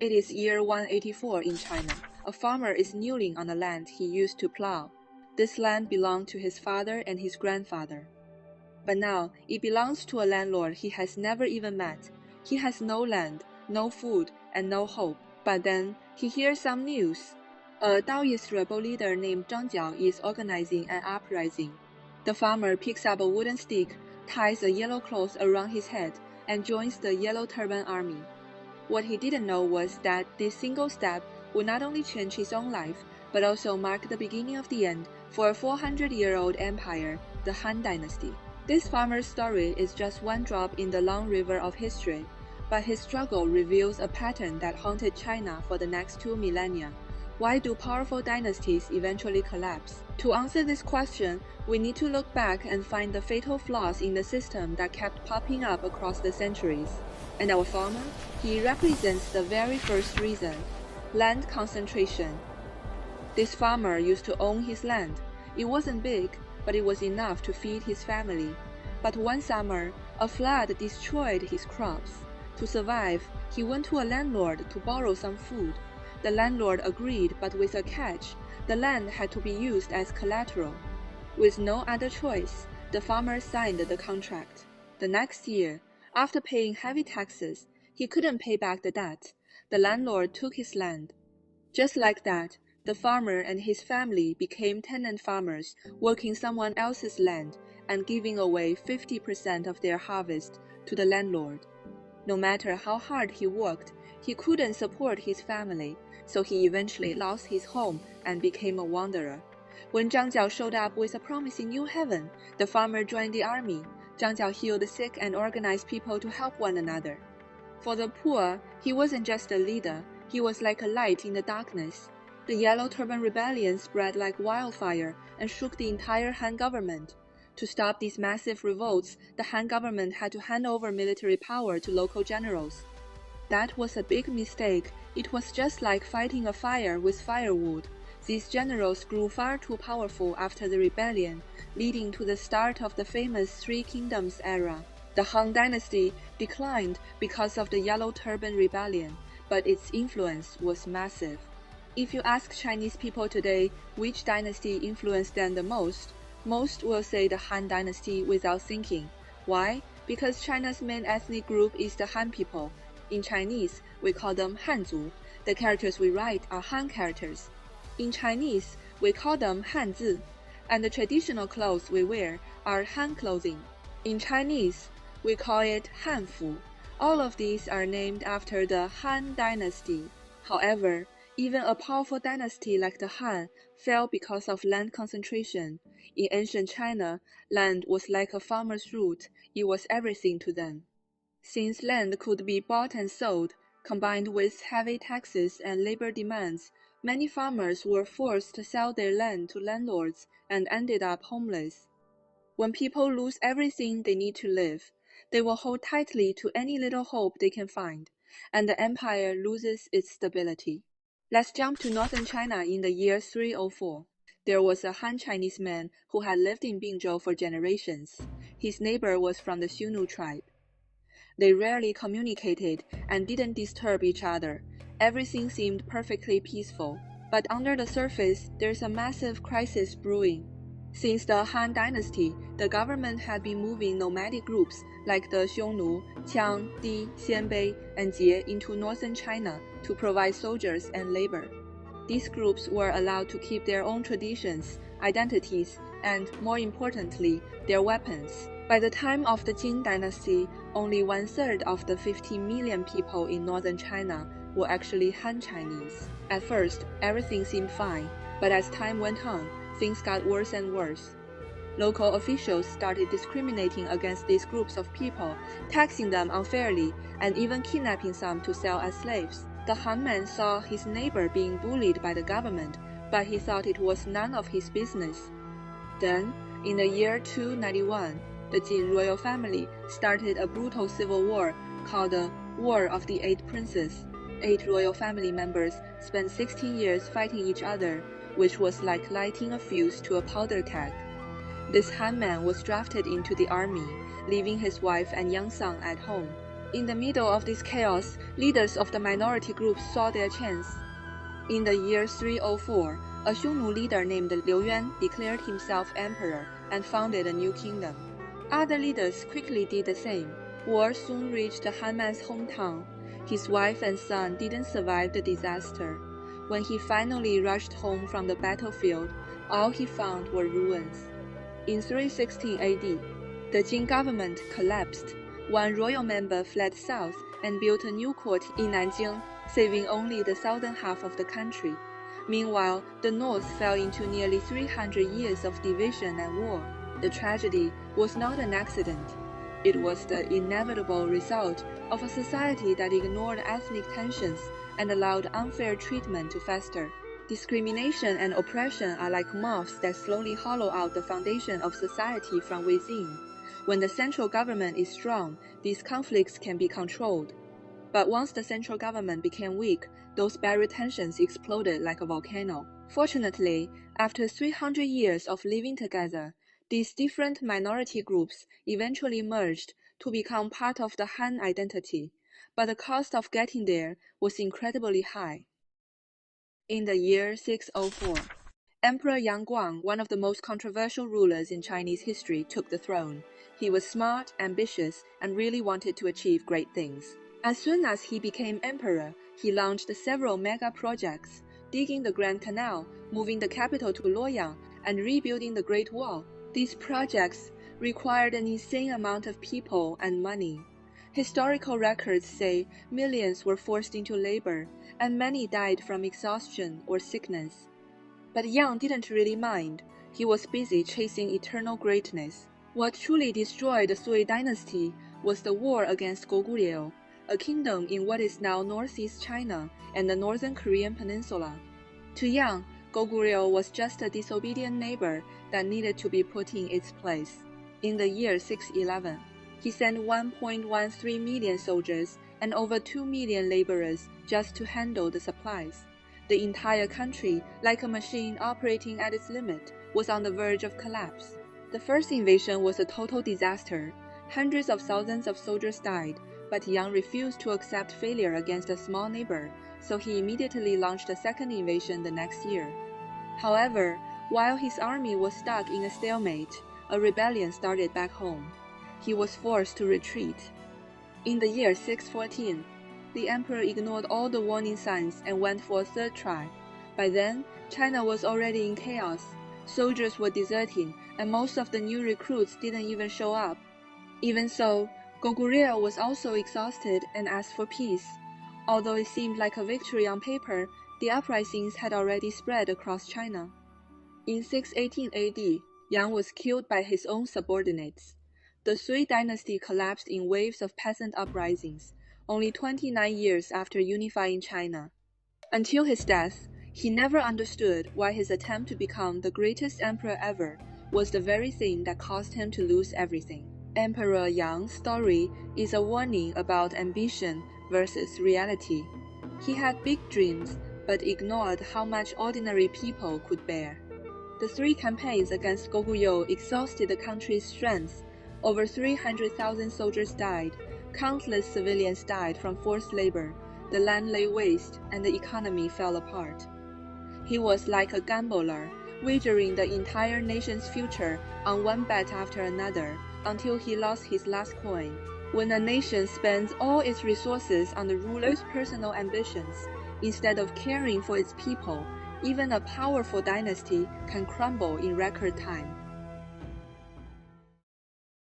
It is year 184 in China. A farmer is kneeling on the land he used to plow. This land belonged to his father and his grandfather. But now it belongs to a landlord he has never even met. He has no land, no food, and no hope. But then he hears some news. A Taoist rebel leader named Zhang Jiao is organizing an uprising. The farmer picks up a wooden stick, ties a yellow cloth around his head, and joins the Yellow Turban Army. What he didn't know was that this single step would not only change his own life, but also mark the beginning of the end for a 400-year-old empire, the Han Dynasty. This farmer's story is just one drop in the long river of history, but his struggle reveals a pattern that haunted China for the next 2 millennia. Why do powerful dynasties eventually collapse? To answer this question, we need to look back and find the fatal flaws in the system that kept popping up across the centuries. And our farmer? He represents the very first reason: land concentration. This farmer used to own his land. It wasn't big, but it was enough to feed his family. But one summer, a flood destroyed his crops. To survive, he went to a landlord to borrow some food. The landlord agreed, but with a catch: the land had to be used as collateral. With no other choice, the farmer signed the contract. The next year, after paying heavy taxes, he couldn't pay back the debt. The landlord took his land. Just like that, the farmer and his family became tenant farmers, working someone else's land and giving away 50% of their harvest to the landlord. No matter how hard he worked, he couldn't support his family, so he eventually lost his home and became a wanderer. When Zhang Jiao showed up with a promising new heaven, the farmer joined the army. Zhang Jiao healed the sick and organized people to help one another. For the poor, he wasn't just a leader, he was like a light in the darkness. The Yellow Turban Rebellion spread like wildfire and shook the entire Han government. To stop these massive revolts, the Han government had to hand over military power to local generals. That was a big mistake. It was just like fighting a fire with firewood. These generals grew far too powerful after the rebellion, leading to the start of the famous Three Kingdoms era. The Han Dynasty declined because of the Yellow Turban Rebellion, but its influence was massive. If you ask Chinese people today which dynasty influenced them the most will say the Han Dynasty without thinking. Why? Because China's main ethnic group is the Han people. In Chinese, we call them Hanzu. The characters we write are Han characters. In Chinese, we call them Hanzi, and the traditional clothes we wear are Han clothing. In Chinese, we call it Hanfu. All of these are named after the Han Dynasty. However, even a powerful dynasty like the Han fell because of land concentration. In ancient China, land was like a farmer's root. It was everything to them. Since land could be bought and sold, combined with heavy taxes and labor demands, many farmers were forced to sell their land to landlords and ended up homeless. When people lose everything they need to live, they will hold tightly to any little hope they can find, and the empire loses its stability. Let's jump to northern China in the year 304. There was a Han Chinese man who had lived in Bingzhou for generations. His neighbor was from the Xiongnu tribe. They rarely communicated and didn't disturb each other. Everything seemed perfectly peaceful. But under the surface, there's a massive crisis brewing. Since the Han Dynasty, the government had been moving nomadic groups like the Xiongnu, Qiang, Di, Xianbei, and Jie into northern China to provide soldiers and labor. These groups were allowed to keep their own traditions, identities, and, more importantly, their weapons. By the time of the Jin Dynasty, only 1/3 of the 15 million people in northern China were actually Han Chinese. At first, everything seemed fine, but as time went on, things got worse and worse. Local officials started discriminating against these groups of people, taxing them unfairly, and even kidnapping some to sell as slaves. The Han man saw his neighbor being bullied by the government, but he thought it was none of his business. Then, in the year 291, the Jin royal family started a brutal civil war called the War of the Eight Princes. 8 royal family members spent 16 years fighting each other, which was like lighting a fuse to a powder keg. This Han man was drafted into the army, leaving his wife and young son at home. In the middle of this chaos, leaders of the minority groups saw their chance. In the year 304, a Xiongnu leader named Liu Yuan declared himself emperor and founded a new kingdom. Other leaders quickly did the same. War soon reached Han Man's hometown. His wife and son didn't survive the disaster. When he finally rushed home from the battlefield, all he found were ruins. In 316 AD, the Jin government collapsed. One royal member fled south and built a new court in Nanjing, saving only the southern half of the country. Meanwhile, the north fell into nearly 300 years of division and war. The tragedy was not an accident. It was the inevitable result of a society that ignored ethnic tensions and allowed unfair treatment to fester. Discrimination and oppression are like moths that slowly hollow out the foundation of society from within. When the central government is strong, these conflicts can be controlled. But once the central government became weak, those buried tensions exploded like a volcano. Fortunately, after 300 years of living together, these different minority groups eventually merged to become part of the Han identity, but the cost of getting there was incredibly high. In the year 604, Emperor Yang Guang, one of the most controversial rulers in Chinese history, took the throne. He was smart, ambitious, and really wanted to achieve great things. As soon as he became emperor, he launched several mega projects, digging the Grand Canal, moving the capital to Luoyang, and rebuilding the Great Wall. These projects required an insane amount of people and money. Historical records say millions were forced into labor, and many died from exhaustion or sickness. But Yang didn't really mind. He was busy chasing eternal greatness. What truly destroyed the Sui dynasty was the war against Goguryeo, a kingdom in what is now northeast China and the northern Korean peninsula. To Yang, Goguryeo was just a disobedient neighbor that needed to be put in its place. In the year 611, he sent 1.13 million soldiers and over 2 million laborers just to handle the supplies. The entire country, like a machine operating at its limit, was on the verge of collapse. The first invasion was a total disaster. Hundreds of thousands of soldiers died, but Yang refused to accept failure against a small neighbor, so he immediately launched a second invasion the next year. However, while his army was stuck in a stalemate, a rebellion started back home. He was forced to retreat. In the year 614, the emperor ignored all the warning signs and went for a third try. By then, China was already in chaos. Soldiers were deserting, and most of the new recruits didn't even show up. Even so, Goguryeo was also exhausted and asked for peace. Although it seemed like a victory on paper, the uprisings had already spread across China. In 618 AD, Yang was killed by his own subordinates. The Sui dynasty collapsed in waves of peasant uprisings, only 29 years after unifying China. Until his death, he never understood why his attempt to become the greatest emperor ever was the very thing that caused him to lose everything. Emperor Yang's story is a warning about ambition versus reality. He had big dreams, but ignored how much ordinary people could bear. The 3 campaigns against Goguryeo exhausted the country's strength. Over 300,000 soldiers died, countless civilians died from forced labor, the land lay waste, and the economy fell apart. He was like a gambler, wagering the entire nation's future on one bet after another until he lost his last coin. When a nation spends all its resources on the ruler's personal ambitions, instead of caring for its people, even a powerful dynasty can crumble in record time.